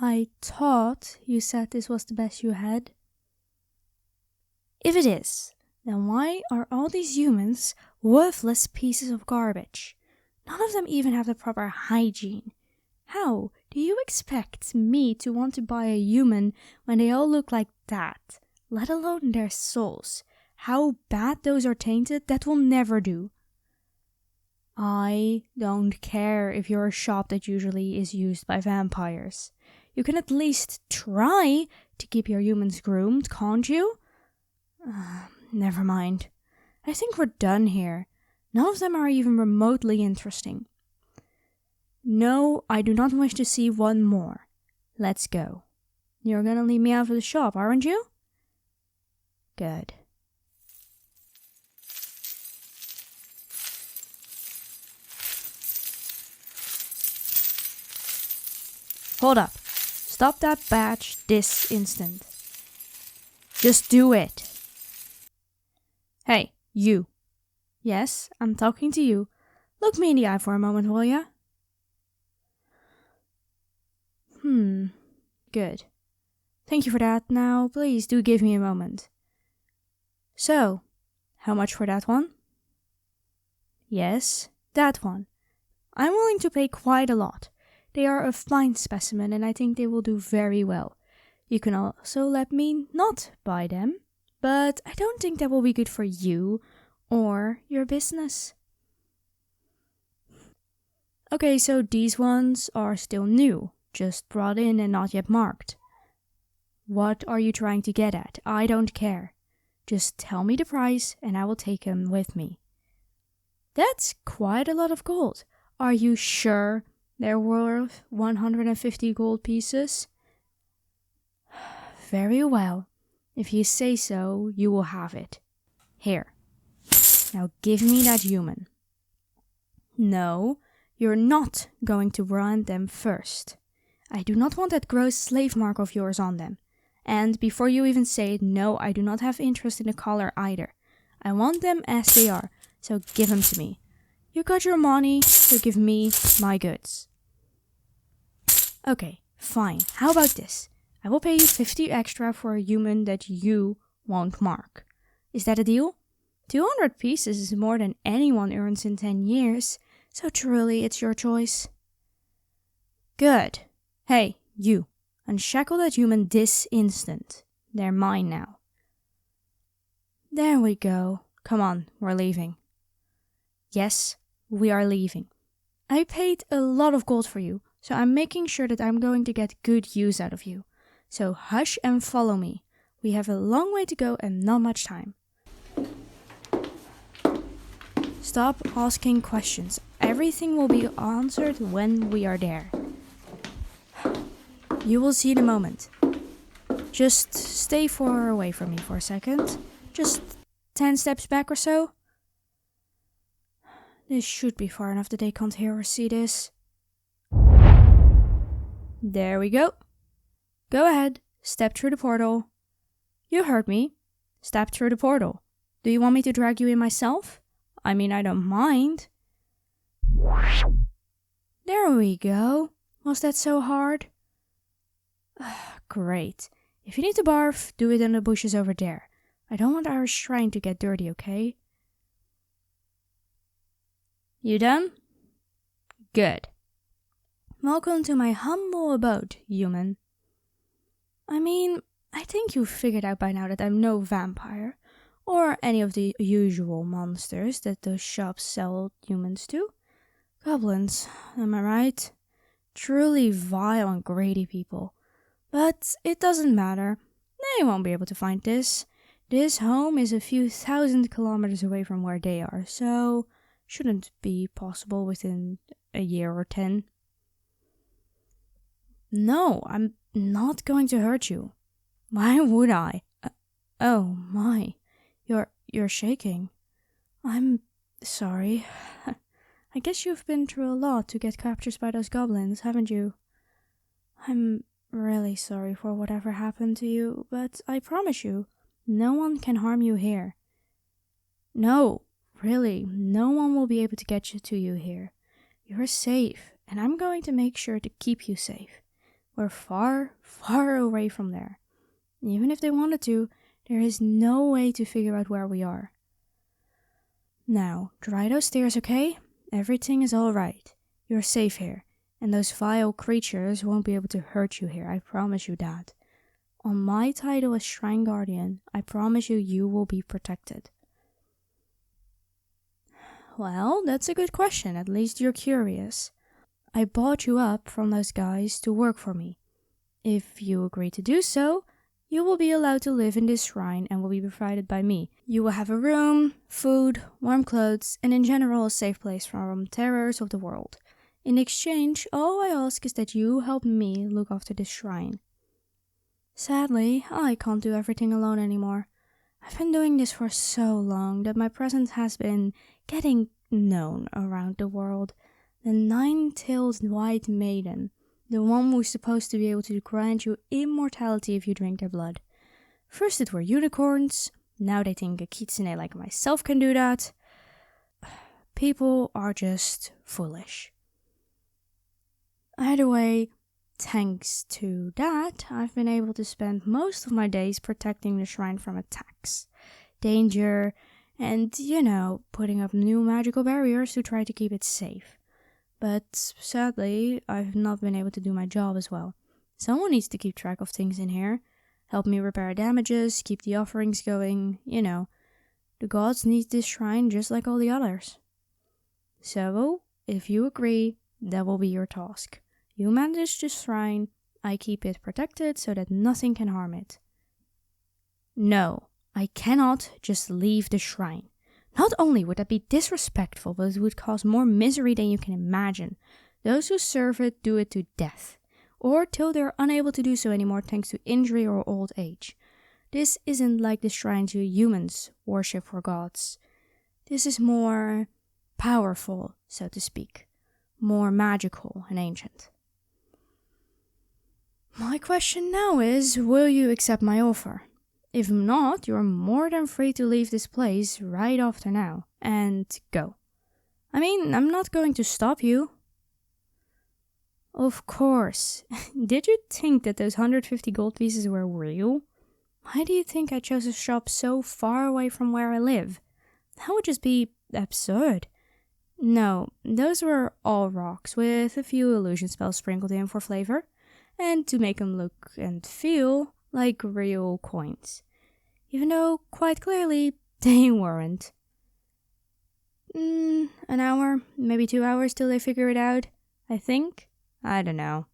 I thought you said this was the best you had. If it is, then why are all these humans worthless pieces of garbage? None of them even have the proper hygiene. How do you expect me to want to buy a human when they all look like that? Let alone their souls. How bad those are tainted, that will never do. I don't care if you're a shop that usually is used by vampires. You can at least try to keep your humans groomed, can't you? Never mind. I think we're done here. None of them are even remotely interesting. No, I do not wish to see one more. Let's go. You're gonna leave me out of the shop, aren't you? Good. Hold up. Stop that badge this instant. Just do it. Hey, you. Yes, I'm talking to you. Look me in the eye for a moment, will ya? Good. Thank you for that. Now, please do give me a moment. So, how much for that one? Yes, that one. I'm willing to pay quite a lot. They are a fine specimen and I think they will do very well. You can also let me not buy them, but I don't think that will be good for you or your business. Okay, so these ones are still new, just brought in and not yet marked. What are you trying to get at? I don't care. Just tell me the price and I will take them with me. That's quite a lot of gold. Are you sure they're worth 150 gold pieces? Very well. If you say so, you will have it. Here. Now give me that human. No, you're not going to brand them first. I do not want that gross slave mark of yours on them. And before you even say it, no, I do not have interest in the collar either. I want them as they are, so give them to me. You got your money, so give me my goods. Okay, fine. How about this? I will pay you 50 extra for a human that you won't mark. Is that a deal? 200 pieces is more than anyone earns in 10 years, so truly it's your choice. Good. Hey, you. Unshackle that human this instant. They're mine now. There we go. Come on, we're leaving. Yes, we are leaving. I paid a lot of gold for you, so I'm making sure that I'm going to get good use out of you. So hush and follow me. We have a long way to go and not much time. Stop asking questions. Everything will be answered when we are there. You will see in a moment. Just stay far away from me for a second. Just 10 steps back or so. This should be far enough that they can't hear or see this. There we go. Go ahead. Step through the portal. You heard me. Step through the portal. Do you want me to drag you in myself? I mean, I don't mind. There we go. Was that so hard? Great. If you need to barf, do it in the bushes over there. I don't want our shrine to get dirty, okay? You done? Good. Welcome to my humble abode, human. I mean, I think you've figured out by now that I'm no vampire, or any of the usual monsters that those shops sell humans to. Goblins, am I right? Truly vile and greedy people. But it doesn't matter. They won't be able to find this. This home is a few thousand kilometers away from where they are, so shouldn't be possible within a year or 10. No, I'm not going to hurt you. Why would I? Oh my, you're shaking. I'm sorry. I guess you've been through a lot to get captured by those goblins, haven't you? I'm really sorry for whatever happened to you, but I promise you, no one can harm you here. No, really, no one will be able to get you here. You're safe, and I'm going to make sure to keep you safe. We're far, far away from there. Even if they wanted to, there is no way to figure out where we are. Now, dry those tears, okay? Everything is alright. You're safe here, and those vile creatures won't be able to hurt you here, I promise you that. On my title as Shrine Guardian, I promise you, you will be protected. Well, that's a good question, at least you're curious. I bought you up from those guys to work for me. If you agree to do so, you will be allowed to live in this shrine and will be provided by me. You will have a room, food, warm clothes, and in general a safe place from terrors of the world. In exchange, all I ask is that you help me look after this shrine. Sadly, I can't do everything alone anymore. I've been doing this for so long that my presence has been getting known around the world. The nine-tailed white maiden. The one who's supposed to be able to grant you immortality if you drink their blood. First it were unicorns, now they think a kitsune like myself can do that. People are just foolish. Either way, thanks to that, I've been able to spend most of my days protecting the shrine from attacks, danger, and, putting up new magical barriers to try to keep it safe. But sadly, I've not been able to do my job as well. Someone needs to keep track of things in here, help me repair damages, keep the offerings going, The gods need this shrine just like all the others. So, if you agree, that will be your task. You manage this shrine, I keep it protected so that nothing can harm it. No, I cannot just leave the shrine. Not only would that be disrespectful, but it would cause more misery than you can imagine. Those who serve it do it to death, or till they are unable to do so anymore thanks to injury or old age. This isn't like the shrines you humans worship for gods. This is more powerful, so to speak, more magical and ancient. My question now is, will you accept my offer? If not, you're more than free to leave this place right after now and go. I mean, I'm not going to stop you. Of course. Did you think that those 150 gold pieces were real? Why do you think I chose a shop so far away from where I live? That would just be absurd. No, those were all rocks with a few illusion spells sprinkled in for flavor and to make them look and feel like real coins, even though quite clearly they weren't. An hour, maybe 2 hours till they figure it out, I think. I don't know.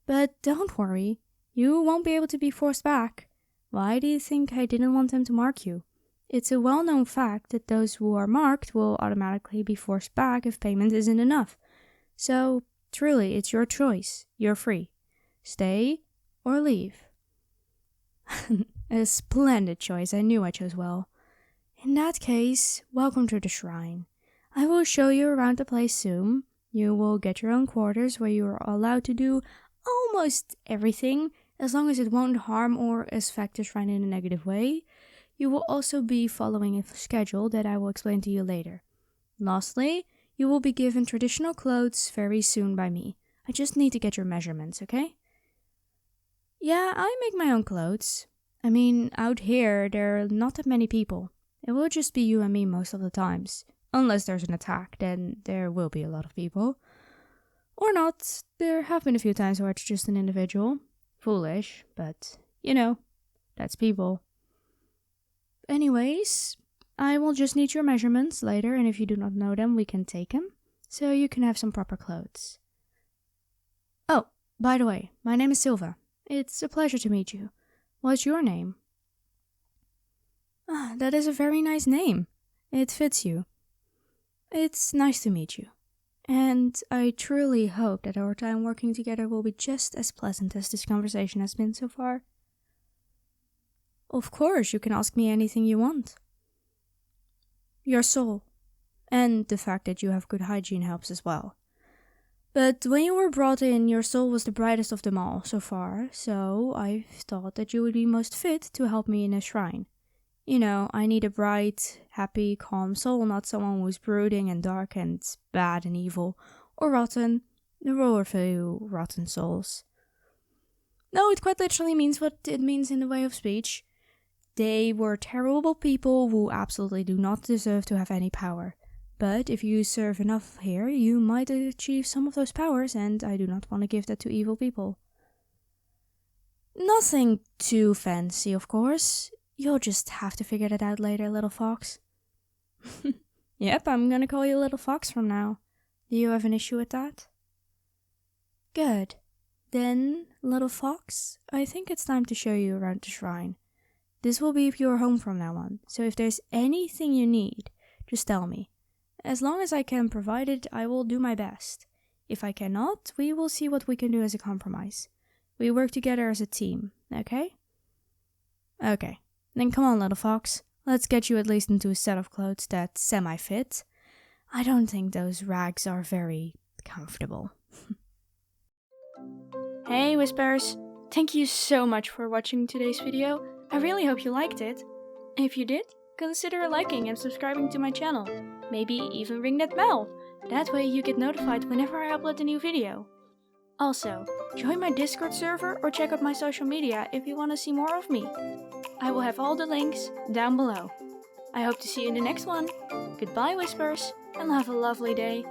But don't worry, you won't be able to be forced back. Why do you think I didn't want them to mark you? It's a well-known fact that those who are marked will automatically be forced back if payment isn't enough. So, truly, it's your choice. You're free. Stay or leave. A splendid choice. I knew I chose well. In that case, welcome to the shrine. I will show you around the place soon. You will get your own quarters where you are allowed to do almost everything, as long as it won't harm or affect the shrine in a negative way. You will also be following a schedule that I will explain to you later. Lastly, you will be given traditional clothes very soon by me. I just need to get your measurements, okay? Yeah, I make my own clothes. I mean, out here, there are not that many people. It will just be you and me most of the times. Unless there's an attack, then there will be a lot of people. Or not. There have been a few times where it's just an individual. Foolish, but, that's people. Anyways, I will just need your measurements later, and if you do not know them, we can take them, so you can have some proper clothes. Oh, by the way, my name is Silva. It's a pleasure to meet you. What's your name? Ah, that is a very nice name. It fits you. It's nice to meet you. And I truly hope that our time working together will be just as pleasant as this conversation has been so far. Of course, you can ask me anything you want. Your soul. And the fact that you have good hygiene helps as well. But when you were brought in, your soul was the brightest of them all so far, so I thought that you would be most fit to help me in a shrine. I need a bright, happy, calm soul, not someone who's brooding and dark and bad and evil, or rotten. There were a few rotten souls. No, it quite literally means what it means in the way of speech. They were terrible people who absolutely do not deserve to have any power. But if you serve enough here, you might achieve some of those powers, and I do not want to give that to evil people. Nothing too fancy, of course. You'll just have to figure that out later, little fox. Yep, I'm gonna call you Little Fox from now. Do you have an issue with that? Good. Then, Little Fox, I think it's time to show you around the shrine. This will be your home from now on, so if there's anything you need, just tell me. As long as I can provide it, I will do my best. If I cannot, we will see what we can do as a compromise. We work together as a team, okay? Okay, then come on, Little Fox. Let's get you at least into a set of clothes that's semi-fit. I don't think those rags are very comfortable. Hey Whispers! Thank you so much for watching today's video. I really hope you liked it. If you did, consider liking and subscribing to my channel. Maybe even ring that bell. That way you get notified whenever I upload a new video. Also, join my Discord server or check out my social media if you want to see more of me. I will have all the links down below. I hope to see you in the next one. Goodbye Whispers, and have a lovely day.